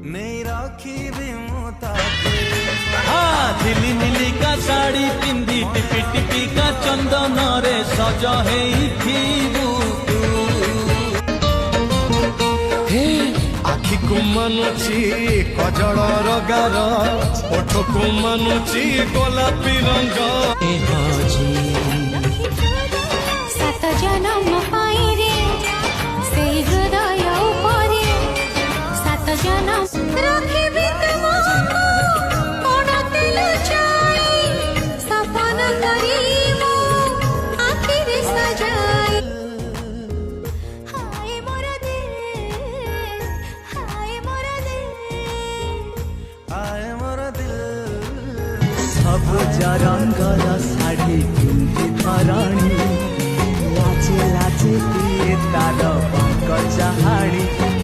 नहीं रखी मुताके हाँ झिली मिली का साड़ी पिंदी टिपी टिपी का चंदन रे सज हेइथिबु हे आखि को मानुची कजल गार ओठ को मानुची गोलापी रंग सात जन्म पाई रे से हृदय उपरे सात जन्म रखिबि तुमको कोणते लुचाई सपन करिमु आखिरे सजाई हाय मोर दिल हाय मोर दिल आए मोर दिल सब रंगर शाढ़ी पिंधि धरणी लाचे लाचे तार पंकज हाणी।